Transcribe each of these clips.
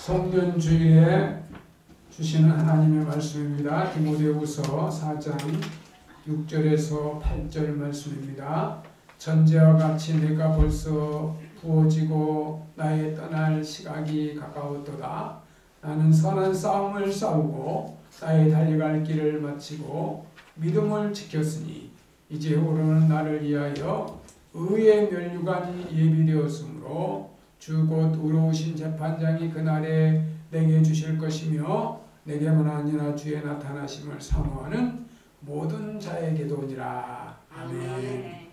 송년주일에 주시는 하나님의 말씀입니다. 디모데후서 4장 6절에서 8절 말씀입니다. 전제와 같이 내가 벌써 부어지고 나의 떠날 시각이 가까웠도다. 나는 선한 싸움을 싸우고 나의 달려갈 길을 마치고 믿음을 지켰으니 이제후로는 나를 위하여 의의 면류관이 예비되었으므로 주 곧 의로우신 재판장이 그날에 내게 주실 것이며 내게만 아니라 주의 나타나심을 사모하는 모든 자에게도니라. 아멘.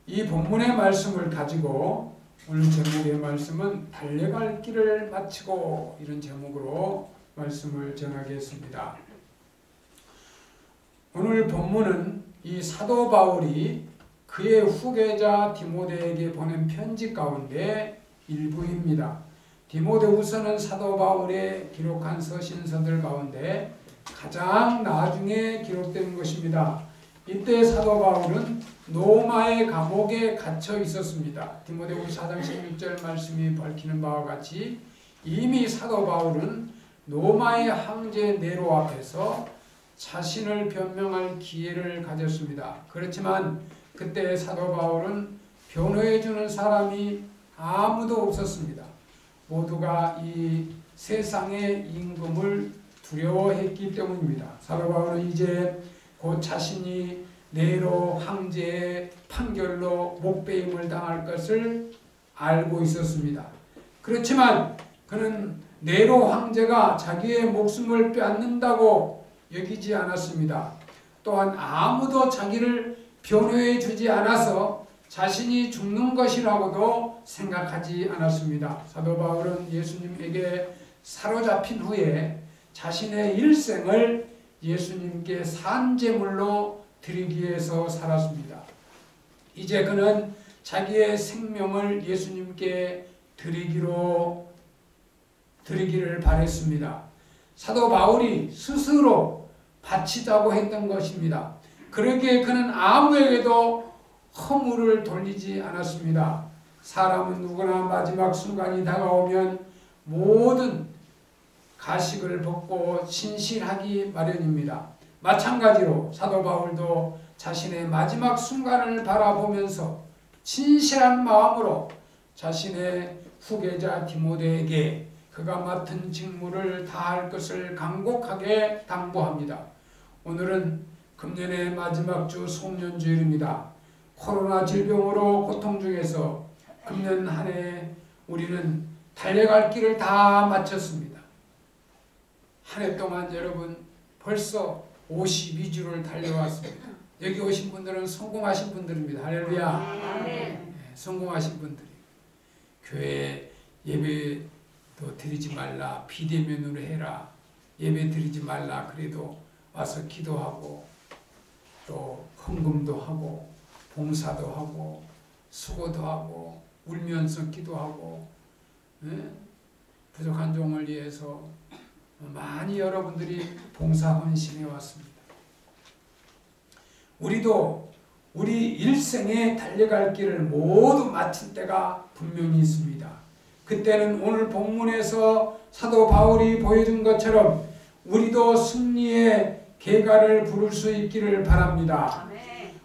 이 본문의 말씀을 가지고 오늘 제목의 말씀은 달려갈 길을 마치고, 이런 제목으로 말씀을 전하겠습니다. 오늘 본문은 이 사도 바울이 그의 후계자 디모데에게 보낸 편지 가운데 일부입니다. 디모데후서는 사도 바울의 기록한 서신서들 가운데 가장 나중에 기록된 것입니다. 이때 사도 바울은 로마의 감옥에 갇혀 있었습니다. 디모데후서 4장 16절 말씀이 밝히는 바와 같이 이미 사도 바울은 로마의 황제 네로 앞에서 자신을 변명할 기회를 가졌습니다. 그렇지만 그때 사도 바울은 변호해주는 사람이 아무도 없었습니다. 모두가 이 세상의 임금을 두려워했기 때문입니다. 사도 바울은 이제 곧 자신이 네로 황제의 판결로 목배임을 당할 것을 알고 있었습니다. 그렇지만 그는 네로 황제가 자기의 목숨을 빼앗는다고 여기지 않았습니다. 또한 아무도 자기를 변호해 주지 않아서 자신이 죽는 것이라고도 생각하지 않았습니다. 사도 바울은 예수님에게 사로잡힌 후에 자신의 일생을 예수님께 산제물로 드리기 위해서 살았습니다. 이제 그는 자기의 생명을 예수님께 드리기를 바랬습니다. 사도 바울이 스스로 바치자고 했던 것입니다. 그러기에 그는 아무에게도 허물을 돌리지 않았습니다. 사람은 누구나 마지막 순간이 다가오면 모든 가식을 벗고 신실하기 마련입니다. 마찬가지로 사도 바울도 자신의 마지막 순간을 바라보면서 진실한 마음으로 자신의 후계자 디모데에게 그가 맡은 직무를 다할 것을 간곡하게 당부합니다. 오늘은 금년의 마지막 주 송년주일입니다. 코로나 질병으로 고통 중에서 금년 한 해 우리는 달려갈 길을 다 마쳤습니다. 한 해 동안 여러분 벌써 52주를 달려왔습니다. 여기 오신 분들은 성공하신 분들입니다. 할렐루야. 네, 성공하신 분들이. 교회 예배도 드리지 말라, 비대면으로 해라, 예배 드리지 말라, 그래도 와서 기도하고 또 헌금도 하고 봉사도 하고 수고도 하고 울면서 기도하고, 부족한 종을 위해서 많이 여러분들이 봉사 헌신해 왔습니다. 우리도 우리 일생에 달려갈 길을 모두 마칠 때가 분명히 있습니다. 그때는 오늘 본문에서 사도 바울이 보여준 것처럼 우리도 승리의 계가를 부를 수 있기를 바랍니다.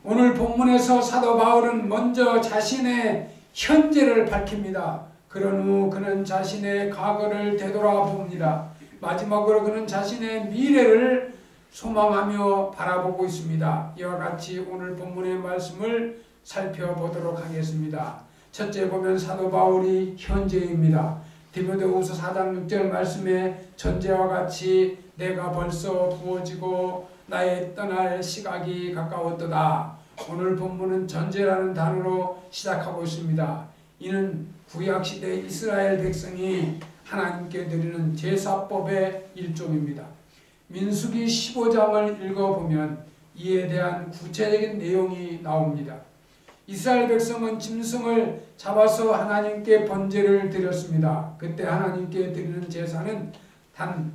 오늘 본문에서 사도 바울은 먼저 자신의 현재를 밝힙니다. 그런 후 그는 자신의 과거를 되돌아봅니다. 마지막으로 그는 자신의 미래를 소망하며 바라보고 있습니다. 이와 같이 오늘 본문의 말씀을 살펴보도록 하겠습니다. 첫째 보면 사도 바울이 현재입니다. 디모데후서 4장 6절 말씀에 전제와 같이 내가 벌써 부어지고 나의 떠날 시각이 가까웠도다. 오늘 본문은 전제라는 단어로 시작하고 있습니다. 이는 구약시대 이스라엘 백성이 하나님께 드리는 제사법의 일종입니다. 민수기 15장을 읽어보면 이에 대한 구체적인 내용이 나옵니다. 이스라엘 백성은 짐승을 잡아서 하나님께 번제를 드렸습니다. 그때 하나님께 드리는 제사는 단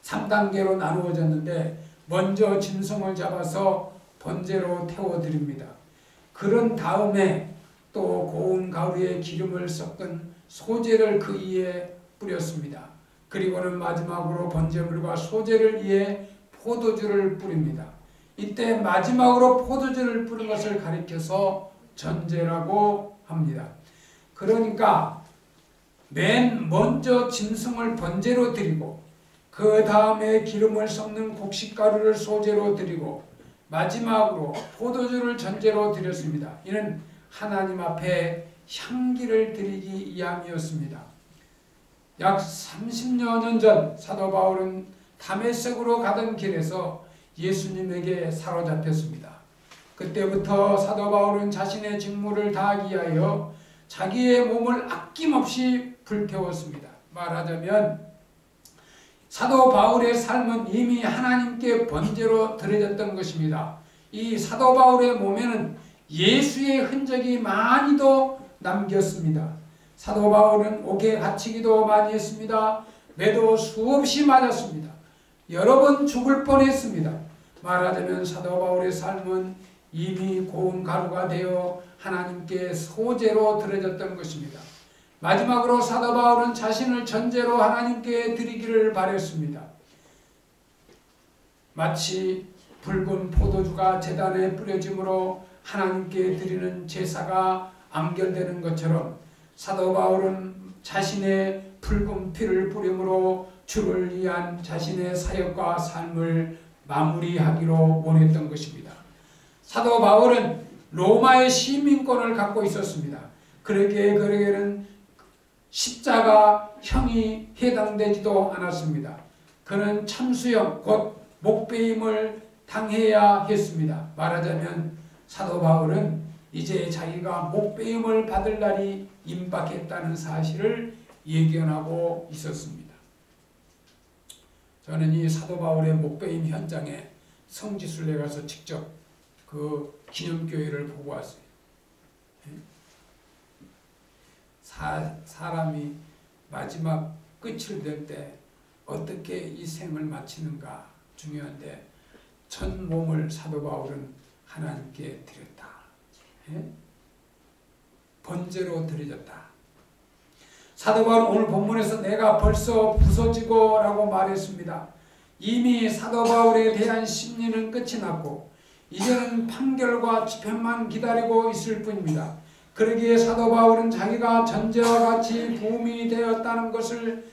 3단계로 나누어졌는데 먼저 짐승을 잡아서 번제로 태워드립니다. 그런 다음에 또 고운 가루에 기름을 섞은 소재를 그 위에 뿌렸습니다. 그리고는 마지막으로 번제물과 소제를 위해 포도주를 뿌립니다. 이때 마지막으로 포도주를 뿌린 것을 가리켜서 전제라고 합니다. 그러니까 맨 먼저 짐승을 번제로 드리고 그 다음에 기름을 섞는 곡식가루를 소제로 드리고 마지막으로 포도주를 전제로 드렸습니다. 이는 하나님 앞에 향기를 드리기 위함이었습니다. 약 30여 년 전 사도 바울은 다메섹으로 가던 길에서 예수님에게 사로잡혔습니다. 그때부터 사도 바울은 자신의 직무를 다하기 위하여 자기의 몸을 아낌없이 불태웠습니다. 말하자면 사도 바울의 삶은 이미 하나님께 번제로 드려졌던 것입니다. 이 사도 바울의 몸에는 예수의 흔적이 많이도 남겼습니다. 사도 바울은 옥에 갇히기도 많이 했습니다. 매도 수없이 맞았습니다. 여러 번 죽을 뻔했습니다. 말하자면 사도 바울의 삶은 이미 고운 가루가 되어 하나님께 소제로 드려졌던 것입니다. 마지막으로 사도 바울은 자신을 전제로 하나님께 드리기를 바랬습니다. 마치 붉은 포도주가 제단에 뿌려짐으로 하나님께 드리는 제사가 암결되는 것처럼 사도 바울은 자신의 붉은 피를 뿌림으로 주를 위한 자신의 사역과 삶을 마무리하기로 원했던 것입니다. 사도 바울은 로마의 시민권을 갖고 있었습니다. 그에게는 십자가형이 해당되지도 않았습니다. 그는 참수형 곧 목배임을 당해야 했습니다. 말하자면 사도 바울은 이제 자기가 목배임을 받을 날이 임박했다는 사실을 예견하고 있었습니다. 저는 이 사도 바울의 목배임 현장에 성지순례 가서 직접 그 기념교회를 보고 왔어요. 사람이 마지막 끝을 낼 때 어떻게 이 생을 마치는가 중요한데 전 몸을 사도 바울은 하나님께 드렸다. 번제로 드려졌다. 사도 바울은 오늘 본문에서 내가 벌써 부서지고 라고 말했습니다. 이미 사도 바울에 대한 심리는 끝이 났고 이제는 판결과 집행만 기다리고 있을 뿐입니다. 그러기에 사도 바울은 자기가 전제와 같이 부음이 되었다는 것을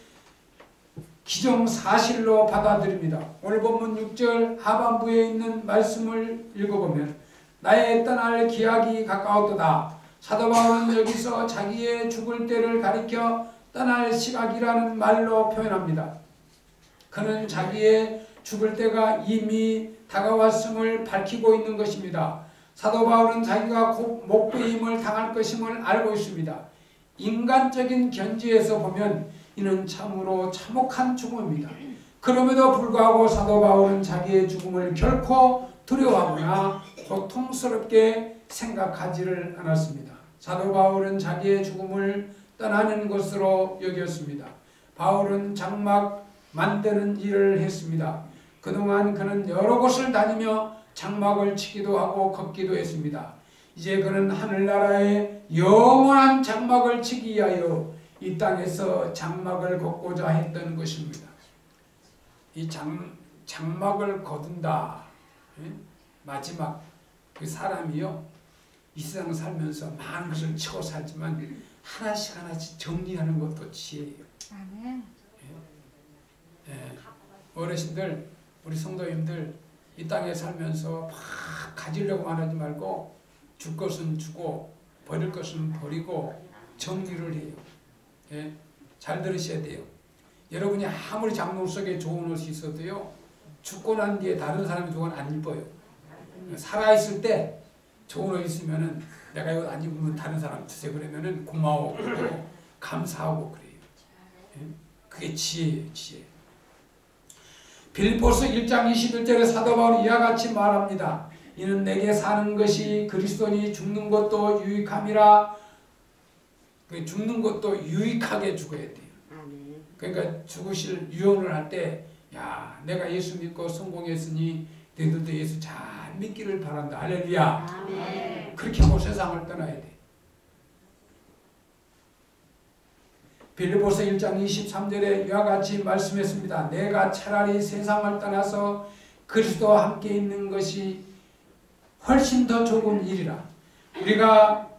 기정사실로 받아들입니다. 오늘 본문 6절 하반부에 있는 말씀을 읽어보면 나의 떠날 기약이 가까웠도다. 사도 바울은 여기서 자기의 죽을 때를 가리켜 떠날 시각이라는 말로 표현합니다. 그는 자기의 죽을 때가 이미 다가왔음을 밝히고 있는 것입니다. 사도 바울은 자기가 곧 목배임을 당할 것임을 알고 있습니다. 인간적인 견지에서 보면 이는 참으로 참혹한 죽음입니다. 그럼에도 불구하고 사도 바울은 자기의 죽음을 결코 두려워하거나 고통스럽게 생각하지를 않았습니다. 사도 바울은 자기의 죽음을 떠나는 것으로 여겼습니다. 바울은 장막 만드는 일을 했습니다. 그동안 그는 여러 곳을 다니며 장막을 치기도 하고 걷기도 했습니다. 이제 그는 하늘나라에 영원한 장막을 치기 위하여 이 땅에서 장막을 걷고자 했던 것입니다. 이 장막을 거둔다. 마지막 그 사람이요 이 세상 살면서 많은 것을 치고 살지만 하나씩 하나씩 정리하는 것도 지혜예요. 어르신들 우리 성도님들 이 땅에 살면서 막 가지려고만 하지 말고 줄 것은 주고 버릴 것은 버리고 정리를 해요. 잘 들으셔야 돼요. 여러분이 아무리 장롱 속에 좋은 옷이 있어도요 죽고 난 뒤에 다른 사람이 좋은 옷 안 입어요. 살아있을 때 좋은 옷 있으면은 내가 이거 안 입으면 다른 사람 주세요 그러면은 고마워 그러고 감사하고 그래요. 그게 지혜예요. 지혜. 빌립보서 1장 21절에 사도 바울이 이와 같이 말합니다. 이는 내게 사는 것이 그리스도니 죽는 것도 유익함이라. 죽는 것도 유익하게 죽어야 돼요. 그러니까 죽으실 유언을 할 때 야 내가 예수 믿고 성공했으니 너희들도 예수 잘 믿기를 바란다. 할렐루야. 아멘. 그렇게 하고 세상을 떠나야 돼. 빌립보서 1장 23절에 이와 같이 말씀했습니다. 내가 차라리 세상을 떠나서 그리스도와 함께 있는 것이 훨씬 더 좋은 일이라. 우리가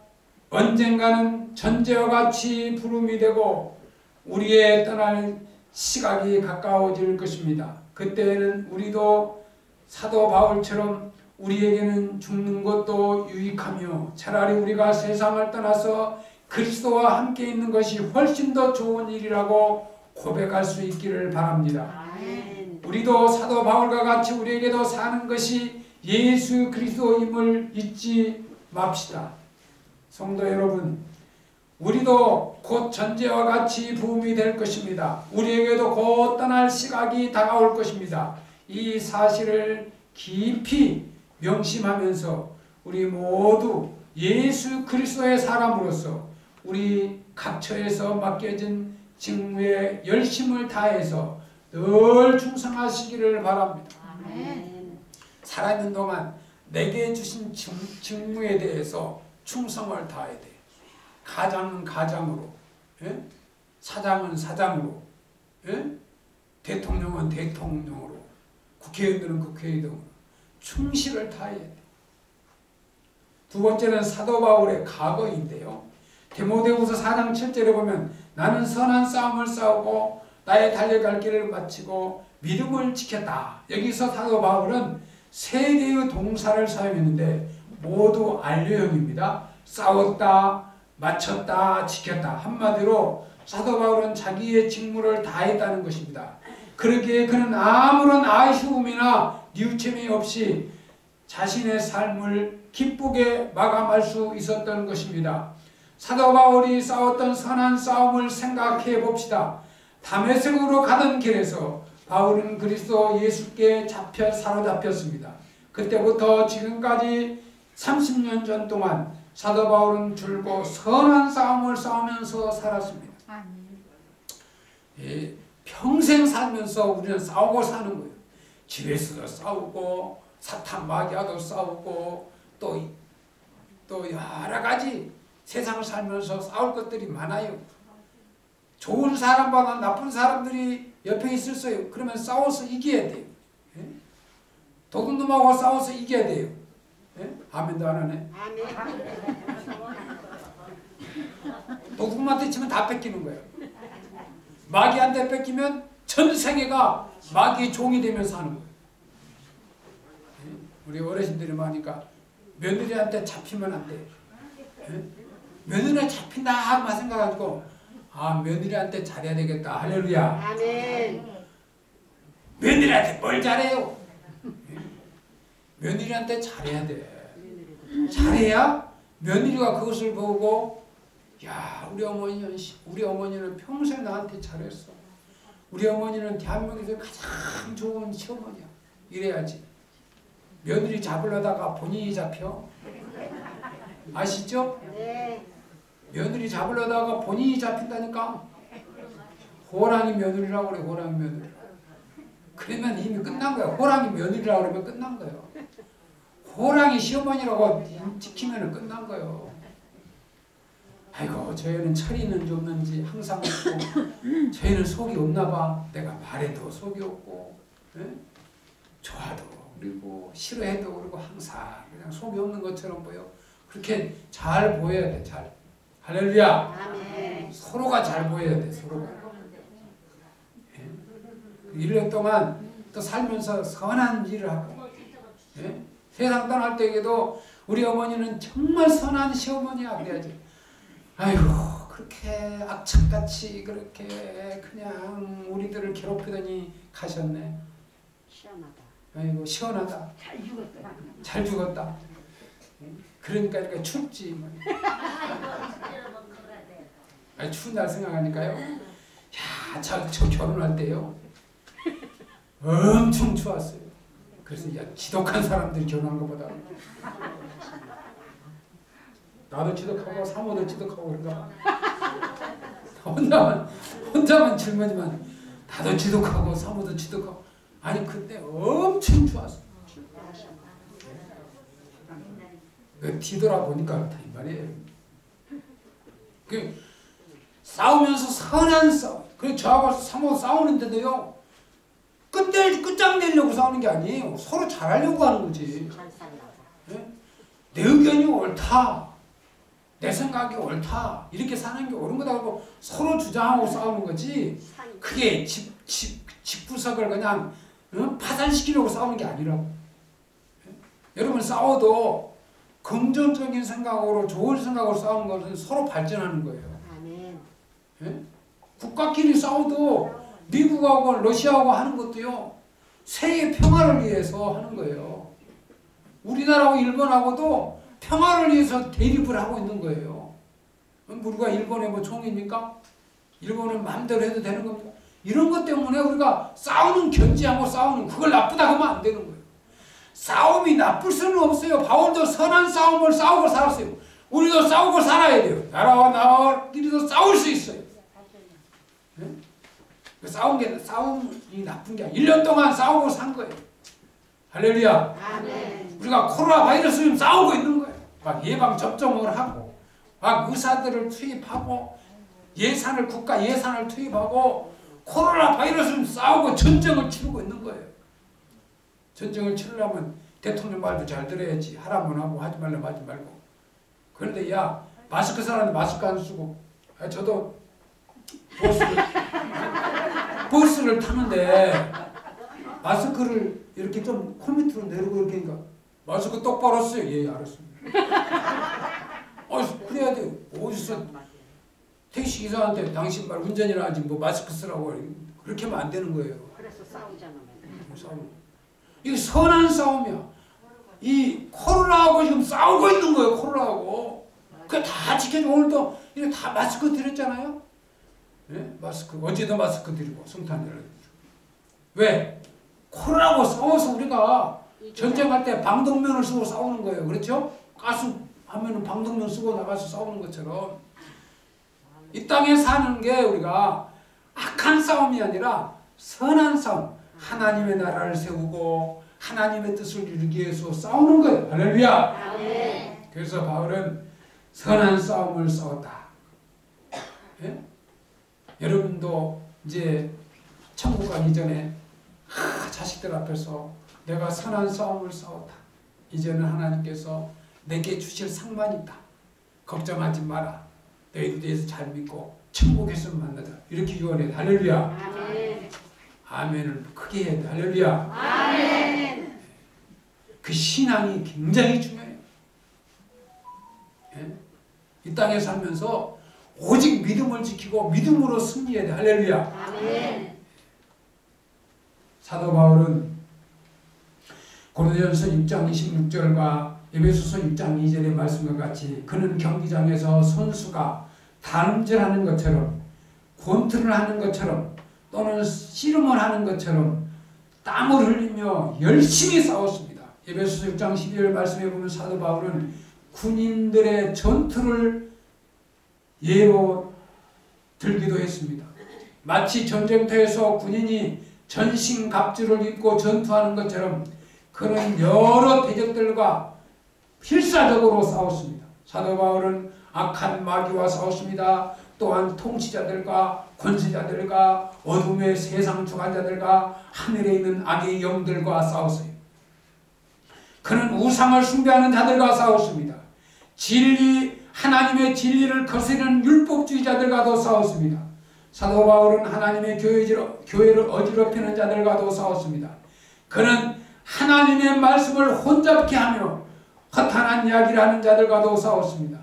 언젠가는 전제와 같이 부름이 되고 우리의 떠날 시각이 가까워질 것입니다. 그때에는 우리도 사도 바울처럼 우리에게는 죽는 것도 유익하며 차라리 우리가 세상을 떠나서 그리스도와 함께 있는 것이 훨씬 더 좋은 일이라고 고백할 수 있기를 바랍니다. 우리도 사도 바울과 같이 우리에게도 사는 것이 예수 그리스도임을 잊지 맙시다. 성도 여러분, 우리도 곧 전제와 같이 부음이 될 것입니다. 우리에게도 곧 떠날 시각이 다가올 것입니다. 이 사실을 깊이 명심하면서 우리 모두 예수 그리스도의 사람으로서 우리 각처에서 맡겨진 직무에 열심을 다해서 늘 충성하시기를 바랍니다. 아멘. 살아있는 동안 내게 주신 직무에 대해서 충성을 다해야 돼. 가장은 가장으로, 예? 사장은 사장으로, 예? 대통령은 대통령으로, 국회의원들은 국회의원으로 충실을 다해야 돼. 두 번째는 사도 바울의 과거인데요. 디모데후서 4장 7절에 보면 나는 선한 싸움을 싸우고 나의 달려갈 길을 마치고 믿음을 지켰다. 여기서 사도 바울은 세 개의 동사를 사용했는데 모두 완료형입니다. 싸웠다, 마쳤다, 지켰다. 한마디로 사도 바울은 자기의 직무를 다했다는 것입니다. 그러기에 그는 아무런 아쉬움이나 뉘우침이 없이 자신의 삶을 기쁘게 마감할 수 있었던 것입니다. 사도 바울이 싸웠던 선한 싸움을 생각해 봅시다. 다메섹으로 가던 길에서 바울은 그리스도 예수께 사로잡혔습니다. 그때부터 지금까지 30년 전 동안 사도 바울은 줄곧 선한 싸움을 싸우면서 살았습니다. 예, 평생 살면서 우리는 싸우고 사는 거예요. 집에서도 싸우고 사탄 마귀와도 싸우고 또 여러 가지 세상을 살면서 싸울 것들이 많아요. 좋은 사람보다 나쁜 사람들이 옆에 있었어요. 그러면 싸워서 이겨야 돼요. 예? 도둑놈하고 싸워서 이겨야 돼요. 예? 아멘도 안 하네. 도둑놈한테 치면 다 뺏기는 거예요. 마귀한테 뺏기면 전 세계가 마귀의 종이 되면서 하는 거예요. 예? 우리 어르신들이 많으니까 며느리한테 잡히면 안 돼요. 예? 며느리한테 잡힌다 하고 생각하고 며느리한테 잘해야 되겠다. 할렐루야. 아멘. 며느리한테 뭘 잘해요? 며느리한테 잘해야 돼. 잘해야 며느리가 그것을 보고 야, 우리 어머니는 평생 나한테 잘했어. 우리 어머니는 대한민국에서 가장 좋은 시어머니야. 이래야지. 며느리 잡으려다가 본인이 잡혀. 아시죠? 네. 며느리 잡으려다가 본인이 잡힌다니까. 호랑이 며느리라고 그래. 호랑이 며느리. 그러면 이미 끝난 거야. 호랑이 며느리라고 그러면 끝난 거예요. 호랑이 시어머니라고 지키면 끝난 거예요. 아이고, 저희는 철이 있는지 없는지 항상 없고, 저희는 속이 없나 봐. 내가 말해도 속이 없고, 예? 좋아도 그리고 싫어해도 그리고 항상 그냥 속이 없는 것처럼 보여. 그렇게 잘 보여야 돼. 잘. 할렐루야. 아멘. 서로가 잘 보여야 돼. 서로가. 예? 1년 동안 또 살면서 선한 일을 하고, 예? 세상 떠날 때에도 우리 어머니는 정말 선한 시어머니야. 그래야지. 아이고, 그렇게 악착같이 그렇게 그냥 우리들을 괴롭히더니 가셨네. 시원하다. 아이고, 시원하다. 잘 죽었다. 잘 죽었다. 그러니까 이렇게 춥지. 아니, 추운 날 생각하니까요. 야, 저 결혼할 때요. 엄청 추웠어요. 그래서 야, 지독한 사람들이 결혼한 것보다 나도 지독하고 사모도 지독하고 그런가 봐. 혼자만 젊은이만 나도 지독하고 사모도 지독하고. 아니 그때 엄청 좋았어. 뒤돌아보니까 그렇다 이 말이에요. 싸우면서 선한 싸움. 그래서 저하고 상호 싸우는데도요. 끝장내려고 싸우는 게 아니에요. 서로 잘하려고 하는 거지. 네? 내 의견이 옳다. 내 생각이 옳다. 이렇게 사는 게 옳은 거다고 서로 주장하고 싸우는 거지. 그게 집구석을 그냥 파산시키려고 싸우는 게 아니라고. 네? 여러분 싸워도 긍정적인 생각으로 좋은 생각으로 싸우는 것은 서로 발전하는 거예요. 네? 국가끼리 싸워도 미국하고 러시아하고 하는 것도요. 세계 평화를 위해서 하는 거예요. 우리나라하고 일본하고도 평화를 위해서 대립을 하고 있는 거예요. 우리가 일본의 뭐 종입니까? 일본은 마음대로 해도 되는 겁니까? 이런 것 때문에 우리가 싸우는 견지하고 싸우는 그걸 나쁘다 하면 안 되는 거예요. 싸움이 나쁠 수는 없어요. 바울도 선한 싸움을 싸우고 살았어요. 우리도 싸우고 살아야 돼요. 나라와 나와끼리도 싸울 수 있어요. 네? 싸움이 나쁜 게 아니라 1년 동안 싸우고 산 거예요. 할렐루야. 아멘. 우리가 코로나 바이러스를 싸우고 있는 거예요. 막 예방 접종을 하고, 막 의사들을 투입하고, 국가 예산을 투입하고, 코로나 바이러스를 싸우고 전쟁을 치르고 있는 거예요. 전쟁을 치르려면 대통령 말도 잘 들어야지. 하라면 하고 하지 말라면 하지 말고. 그런데 야 마스크 쓰라는데 마스크 안 쓰고, 저도 버스를 타는데 마스크를 이렇게 좀 코 밑으로 내리고 이렇게 하니까 마스크 똑바로 써요. 예, 알았습니다. 그래야 돼요. 어디서 택시 기사한테 당신 말 운전이나 하지 뭐 마스크 쓰라고 그렇게 하면 안 되는 거예요. 그래서 싸우잖아. 이게 선한 싸움이야. 이 코로나하고 지금 싸우고 있는 거예요. 코로나하고. 그 다 지켜줘. 오늘도 이렇게 다 마스크 드렸잖아요. 네? 마스크 어제도 마스크 드리고 성탄절에 왜? 코로나하고 싸워서 우리가 전쟁할 때 방독면을 쓰고 싸우는 거예요. 그렇죠? 가스 하면은 방독면 쓰고 나가서 싸우는 것처럼 이 땅에 사는 게 우리가 악한 싸움이 아니라 선한 싸움. 하나님의 나라를 세우고 하나님의 뜻을 이루기 위해서 싸우는 거예요. 할렐루야. 네. 그래서 바울은 선한 싸움을 싸웠다. 예? 여러분도 이제 천국 가기 전에 자식들 앞에서 내가 선한 싸움을 싸웠다. 이제는 하나님께서 내게 주실 상만이 있다. 걱정하지 마라. 너희들 대해서 잘 믿고 천국에서 만나자. 이렇게 유언해. 할렐루야. 아멘. 아멘을 크게 해야 돼. 할렐루야. 아멘. 그 신앙이 굉장히 중요해요. 예? 이 땅에 살면서 오직 믿음을 지키고 믿음으로 승리해야 돼. 할렐루야. 아멘. 사도 바울은 고린도전서 6장 26절과 에베소서 6장 2절의 말씀과 같이 그는 경기장에서 선수가 단절하는 것처럼 권투를 하는 것처럼 또는 씨름을 하는 것처럼 땀을 흘리며 열심히 싸웠습니다. 에베소서 6장 12절 말씀에 보면 사도 바울은 군인들의 전투를 예로 들기도 했습니다. 마치 전쟁터에서 군인이 전신갑주를 입고 전투하는 것처럼 그는 여러 대적들과 필사적으로 싸웠습니다. 사도 바울은 악한 마귀와 싸웠습니다. 또한 통치자들과 권세자들과 어둠의 세상 주관자들과 하늘에 있는 악의 영들과 싸웠어요. 그는 우상을 숭배하는 자들과 싸웠습니다. 하나님의 진리를 거스르는 율법주의자들과도 싸웠습니다. 사도 바울은 하나님의 교회를 어지럽히는 자들과도 싸웠습니다. 그는 하나님의 말씀을 혼잡케 하며 허탄한 이야기를 하는 자들과도 싸웠습니다.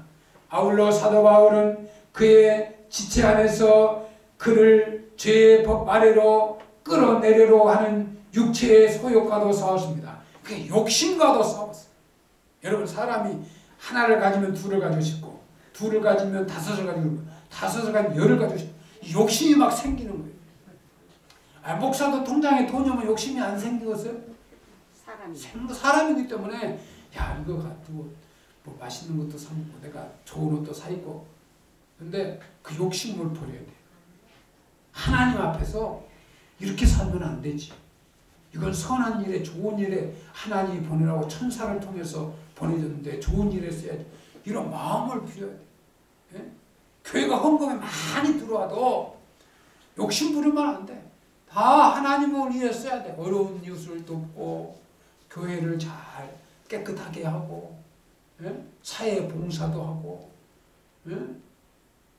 아울러 사도 바울은 그의 지체 안에서 그를 죄의 법 아래로 끌어내려고 하는 육체의 소욕과도 싸웠습니다. 그 욕심과도 싸웠어요. 여러분 사람이 하나를 가지면 둘을 가지고 싶고 둘을 가지면 다섯을 가지고 싶고 다섯을 가지면 열을 가지고 싶고 욕심이 막 생기는 거예요. 목사도 통장에 돈이 오면 욕심이 안 생기겠어요? 사람이기 때문에 야 이거 가지고 뭐 맛있는 것도 사 먹고 내가 좋은 옷도 사 입고 근데 그 욕심을 버려야 돼요. 하나님 앞에서 이렇게 살면 안 되지. 이건 선한 일에 좋은 일에 하나님이 보내라고 천사를 통해서 보내줬는데 좋은 일에 써야지. 이런 마음을 빌어야 돼. 예? 교회가 헌금에 많이 들어와도 욕심 부리면 안 돼. 다 하나님을 위해 써야 돼. 어려운 이웃을 돕고 교회를 잘 깨끗하게 하고, 예? 사회 봉사도 하고, 예?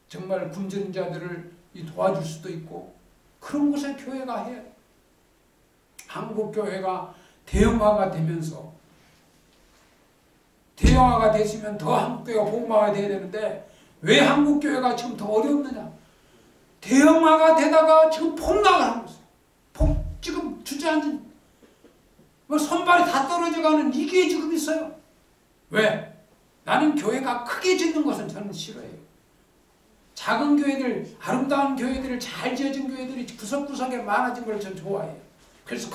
정말 굶주린 자들을 도와줄 수도 있고, 그런 것을 교회가 해야 돼. 한국 교회가 대형화가 되면서, 대형화가 됐으면 더 한국 교회가 복음화가 돼야 되는데 왜 한국 교회가 지금 더 어렵느냐? 대형화가 되다가 지금 폭락을 하고 있어요. 지금 주저앉은 뭐 손발이 다 떨어져가는 이게 지금 있어요. 왜? 나는 교회가 크게 짓는 것은 저는 싫어해요. 작은 교회들, 아름다운 교회들을 잘 지어진 교회들이 구석구석에 많아진 걸 전 좋아해요. 그래서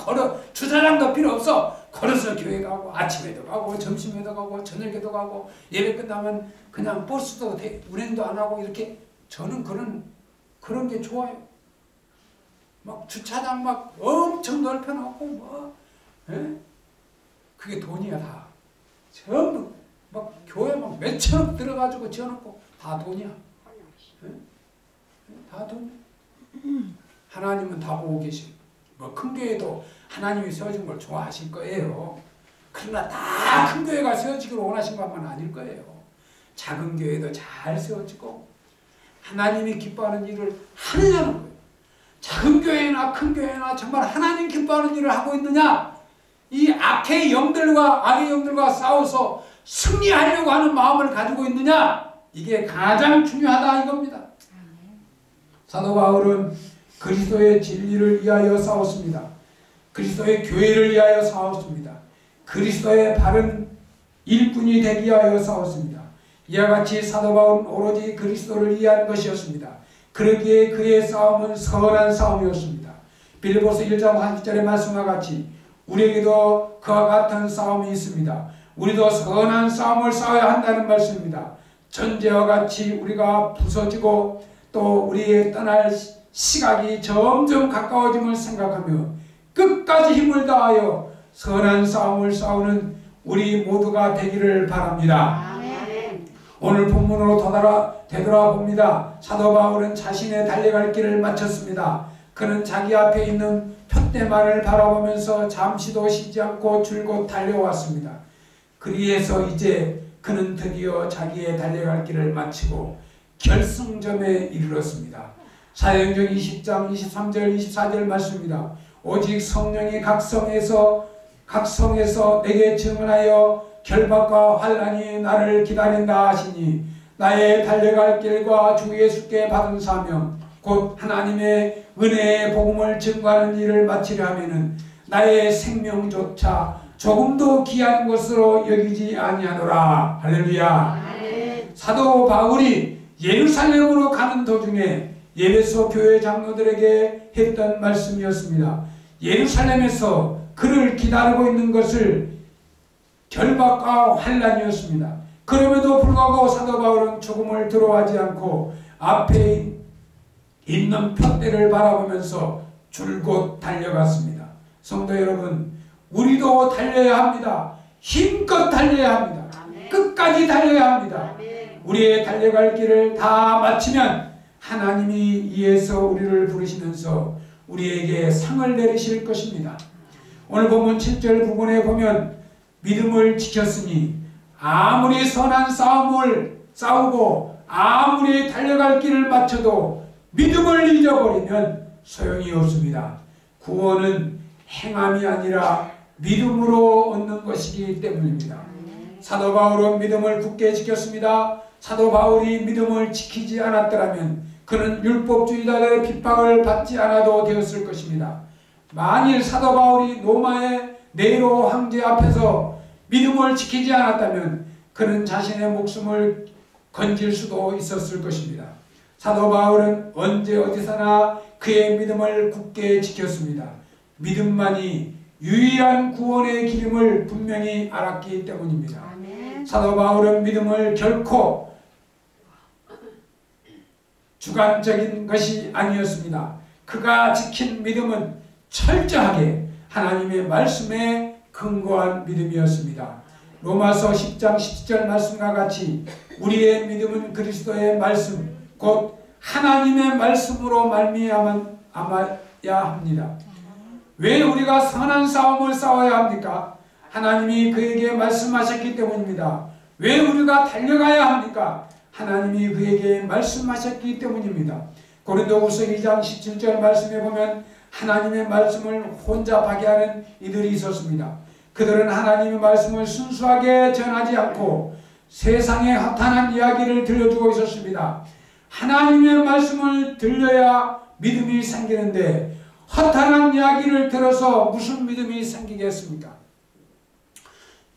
주차장도 필요 없어. 걸어서 교회 가고, 아침에도 가고, 점심에도 가고, 저녁에도 가고, 예배 끝나면 그냥 버스도 운행도 안 하고, 이렇게. 저는 그런 게 좋아요. 막 주차장 막 엄청 넓혀놓고, 뭐, 에? 그게 돈이야, 다. 전부, 막 교회 막 몇천억 들어가지고 지어놓고, 다 돈이야. 에? 다 돈이야. 하나님은 다 보고 계시고. 뭐 큰 교회도 하나님이 세워준 걸 좋아하실 거예요. 그러나 다 큰 교회가 세워지기를 원하신 것만 아닐 거예요. 작은 교회도 잘 세워지고 하나님이 기뻐하는 일을 하느냐는 거예요. 작은 교회나 큰 교회나 정말 하나님 기뻐하는 일을 하고 있느냐? 이 악의 영들과 악의 영들과 싸워서 승리하려고 하는 마음을 가지고 있느냐? 이게 가장 중요하다 이겁니다. 사도 바울은 그리스도의 진리를 위하여 싸웠습니다. 그리스도의 교회를 위하여 싸웠습니다. 그리스도의 바른 일꾼이 되기 위하여 싸웠습니다. 이와 같이 사도 바울은 오로지 그리스도를 위한 것이었습니다. 그러기에 그의 싸움은 선한 싸움이었습니다. 빌립보서 1장 40절의 말씀과 같이 우리에게도 그와 같은 싸움이 있습니다. 우리도 선한 싸움을 싸워야 한다는 말씀입니다. 전제와 같이 우리가 부서지고 또 우리의 떠날 시각이 점점 가까워짐을 생각하며 끝까지 힘을 다하여 선한 싸움을 싸우는 우리 모두가 되기를 바랍니다. 아멘. 오늘 본문으로 되돌아봅니다. 사도 바울은 자신의 달려갈 길을 마쳤습니다. 그는 자기 앞에 있는 푯대만을 바라보면서 잠시도 쉬지 않고 줄곧 달려왔습니다. 그리해서 이제 그는 드디어 자기의 달려갈 길을 마치고 결승점에 이르렀습니다. 사도행전 20장 23절 24절 말씀입니다. 오직 성령이 각 성에서 내게 증언하여 결박과 환난이 나를 기다린다 하시니 나의 달려갈 길과 주 예수께 받은 사명 곧 하나님의 은혜의 복음을 증거하는 일을 마치려 하면은 나의 생명조차 조금도 귀한 것으로 여기지 아니하노라. 할렐루야. 사도 바울이 예루살렘으로 가는 도중에 에베소 교회 장로들에게 했던 말씀이었습니다. 예루살렘에서 그를 기다리고 있는 것을 결박과 환난이었습니다. 그럼에도 불구하고 사도 바울은 죽음을 두려워하지 않고 앞에 있는 푯대를 바라보면서 줄곧 달려갔습니다. 성도 여러분, 우리도 달려야 합니다. 힘껏 달려야 합니다. 끝까지 달려야 합니다. 우리의 달려갈 길을 다 마치면 하나님이 이에서 우리를 부르시면서 우리에게 상을 내리실 것입니다. 오늘 본문 7절 부분에 보면 믿음을 지켰으니 아무리 선한 싸움을 싸우고 아무리 달려갈 길을 마쳐도 믿음을 잊어버리면 소용이 없습니다. 구원은 행함이 아니라 믿음으로 얻는 것이기 때문입니다. 사도 바울은 믿음을 굳게 지켰습니다. 사도 바울이 믿음을 지키지 않았더라면 그는 율법주의자들의 핍박을 받지 않아도 되었을 것입니다. 만일 사도 바울이 로마의 네로 황제 앞에서 믿음을 지키지 않았다면 그는 자신의 목숨을 건질 수도 있었을 것입니다. 사도 바울은 언제 어디서나 그의 믿음을 굳게 지켰습니다. 믿음만이 유일한 구원의 길임을 분명히 알았기 때문입니다. 아멘. 사도 바울은 믿음을 결코 주관적인 것이 아니었습니다. 그가 지킨 믿음은 철저하게 하나님의 말씀에 근거한 믿음이었습니다. 로마서 10장 17절 말씀과 같이 우리의 믿음은 그리스도의 말씀 곧 하나님의 말씀으로 말미암아야 합니다. 왜 우리가 선한 싸움을 싸워야 합니까? 하나님이 그에게 말씀하셨기 때문입니다. 왜 우리가 달려가야 합니까? 하나님이 그에게 말씀하셨기 때문입니다. 고린도후서 2장 17절 말씀에 보면 하나님의 말씀을 혼잡하게 하는 이들이 있었습니다. 그들은 하나님의 말씀을 순수하게 전하지 않고 세상의 허탄한 이야기를 들려주고 있었습니다. 하나님의 말씀을 들려야 믿음이 생기는데 허탄한 이야기를 들어서 무슨 믿음이 생기겠습니까?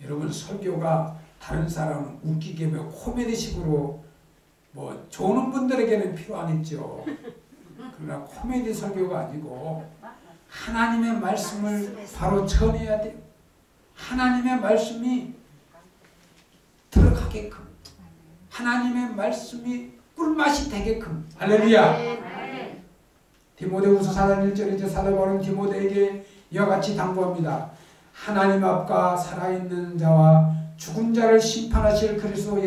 여러분, 설교가 다른 사람은 웃기게 코미디식으로 좋은 분들에게는 필요하겠죠. 그러나 코미디 설교가 아니고 하나님의 말씀을 바로 전해야 돼요. 하나님의 말씀이 들어가게끔, 하나님의 말씀이 꿀맛이 되게끔. 할렐루야. 디모데후서 4장 1절에 사도 바울은 디모데에게 이와 같이 당부합니다. 하나님 앞과 살아있는 자와 죽은 자를 심판하실 그리스도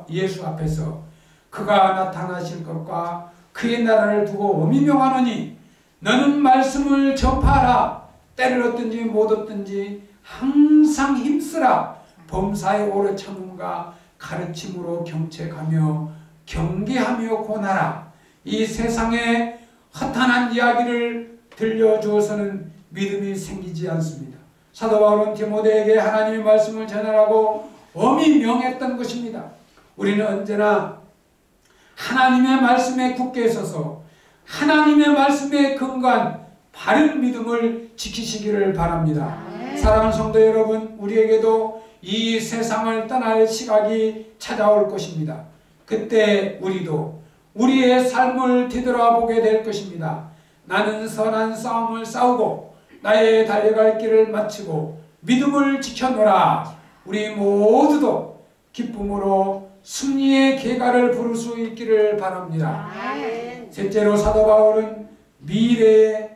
예수 앞에서 그가 나타나실 것과 그의 나라를 두고 엄히 명하노니 너는 말씀을 전파하라. 때를 얻든지 못 얻든지 항상 힘쓰라. 범사에 오래 참음과 가르침으로 경책하며 경계하며 고나라. 이 세상에 허탄한 이야기를 들려주어서는 믿음이 생기지 않습니다. 사도 바울은 디모데에게 하나님의 말씀을 전하라고 엄히 명했던 것입니다. 우리는 언제나 하나님의 말씀에 굳게 서서 하나님의 말씀에 근거한 바른 믿음을 지키시기를 바랍니다. 사랑하는 성도 여러분, 우리에게도 이 세상을 떠날 시각이 찾아올 것입니다. 그때 우리도 우리의 삶을 뒤돌아보게 될 것입니다. 나는 선한 싸움을 싸우고 나의 달려갈 길을 마치고 믿음을 지켜노라. 우리 모두도 기쁨으로 승리의 계가를 부를 수 있기를 바랍니다. 셋째로 사도 바울은 미래입니다.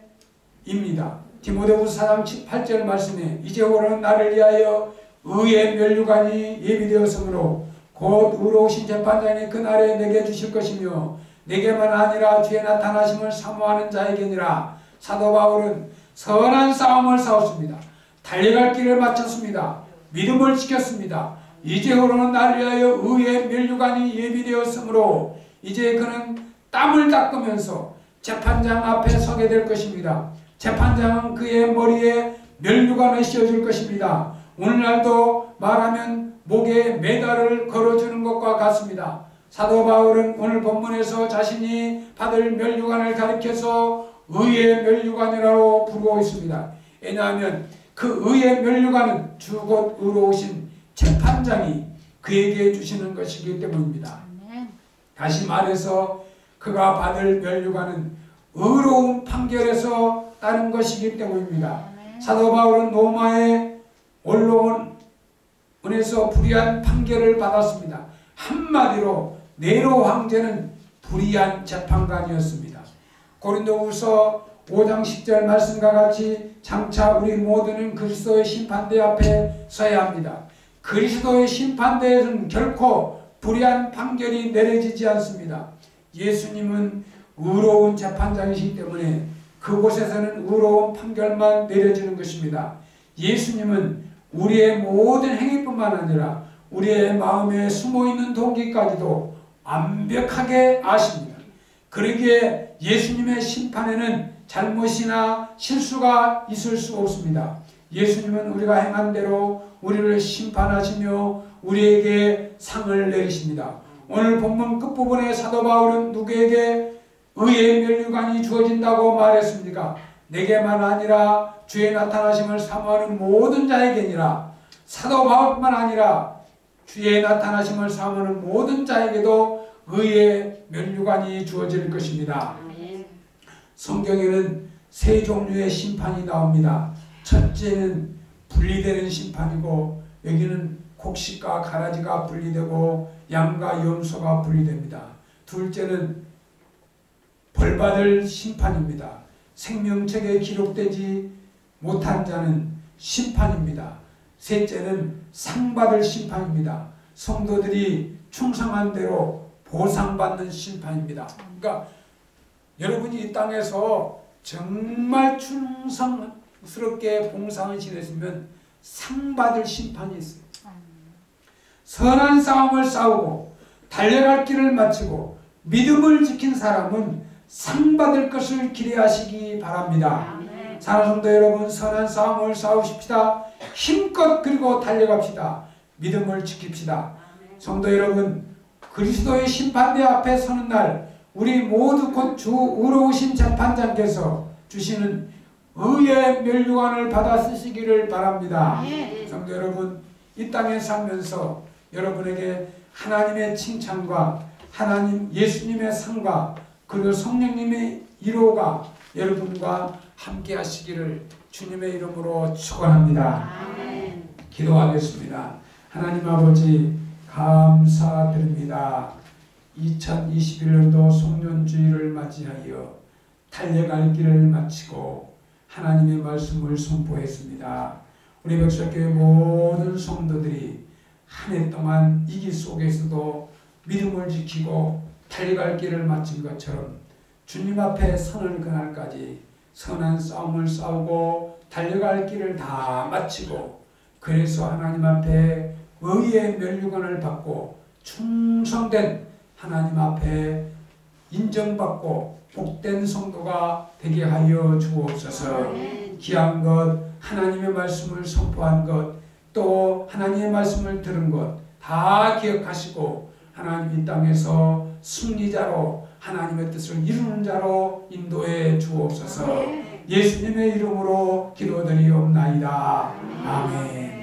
디모데후서 4장 8절 말씀에 이제부터는 나를 위하여 의의 면류관이 예비되었으므로 곧 의로우신 재판장이 그날에 내게 주실 것이며 내게만 아니라 주의 나타나심을 사모하는 자에게니라. 사도 바울은 선한 싸움을 싸웠습니다. 달려갈 길을 마쳤습니다. 믿음을 지켰습니다. 이제부터는 나를 위하여 의의 면류관이 예비되었으므로 이제 그는 땀을 닦으면서 재판장 앞에 서게 될 것입니다. 재판장은 그의 머리에 면류관을 씌워줄 것입니다. 오늘날도 말하면 목에 메달을 걸어주는 것과 같습니다. 사도 바울은 오늘 본문에서 자신이 받을 면류관을 가리켜서 의의 면류관이라고 부르고 있습니다. 왜냐하면 그 의의 면류관은 주 곧 의로우신 재판장이 그에게 주시는 것이기 때문입니다. 다시 말해서 그가 받을 면류관은 의로운 판결에서 따른 것이기 때문입니다. 사도 바울은 로마의 언론에서 불의한 판결을 받았습니다. 한마디로 네로 황제는 불의한 재판관이었습니다. 고린도후서 5장 10절 말씀과 같이 장차 우리 모두는 그리스도의 심판대 앞에 서야 합니다. 그리스도의 심판대에서는 결코 불의한 판결이 내려지지 않습니다. 예수님은 의로운 재판장이시기 때문에 그곳에서는 의로운 판결만 내려지는 것입니다. 예수님은 우리의 모든 행위뿐만 아니라 우리의 마음에 숨어있는 동기까지도 완벽하게 아십니다. 그러기에 예수님의 심판에는 잘못이나 실수가 있을 수 없습니다. 예수님은 우리가 행한 대로 우리를 심판하시며 우리에게 상을 내리십니다. 오늘 본문 끝부분에 사도 바울은 누구에게 의의 면류관이 주어진다고 말했습니까? 내게만 아니라 주의 나타나심을 사모하는 모든 자에게니라. 사도 바울뿐만 아니라 주의 나타나심을 사모하는 모든 자에게도 의의 면류관이 주어질 것입니다. 성경에는 세 종류의 심판이 나옵니다. 첫째는 분리되는 심판이고, 여기는 곡식과 가라지가 분리되고 양과 염소가 분리됩니다. 둘째는 벌받을 심판입니다. 생명책에 기록되지 못한 자는 심판입니다. 셋째는 상받을 심판입니다. 성도들이 충성한 대로 보상받는 심판입니다. 그러니까 여러분이 이 땅에서 정말 충성스럽게 봉사를 지냈으면 상 받을 심판이 있어요. 선한 싸움을 싸우고 달려갈 길을 마치고 믿음을 지킨 사람은 상 받을 것을 기대하시기 바랍니다. 사랑하는 성도 여러분, 선한 싸움을 싸우십시다. 힘껏 그리고 달려갑시다. 믿음을 지킵시다. 성도 여러분, 그리스도의 심판대 앞에 서는 날 우리 모두 곧 주 의로우신 재판장께서 주시는 의의 멸류관을 받아 쓰시기를 바랍니다. 성도 여러분, 이 땅에 살면서 여러분에게 하나님의 칭찬과 하나님 예수님의 상과 그리고 성령님의 위로가 여러분과 함께 하시기를 주님의 이름으로 축원합니다. 기도하겠습니다. 하나님 아버지 감사드립니다. 2021년도 송년주의를 맞이하여 달려갈 길을 마치고 하나님의 말씀을 선포했습니다. 우리 백석교회 모든 성도들이 한 해 동안 이 길 속에서도 믿음을 지키고 달려갈 길을 마친 것처럼 주님 앞에 서는 그날까지 선한 싸움을 싸우고 달려갈 길을 다 마치고 그래서 하나님 앞에 의의 멸류관을 받고 충성된 하나님 앞에 인정받고 복된 성도가 되게 하여 주옵소서. 귀한 것, 하나님의 말씀을 선포한 것, 또 하나님의 말씀을 들은 것 다 기억하시고 하나님 이 땅에서 승리자로 하나님의 뜻을 이루는 자로 인도해 주옵소서. 예수님의 이름으로 기도드리옵나이다. 아멘.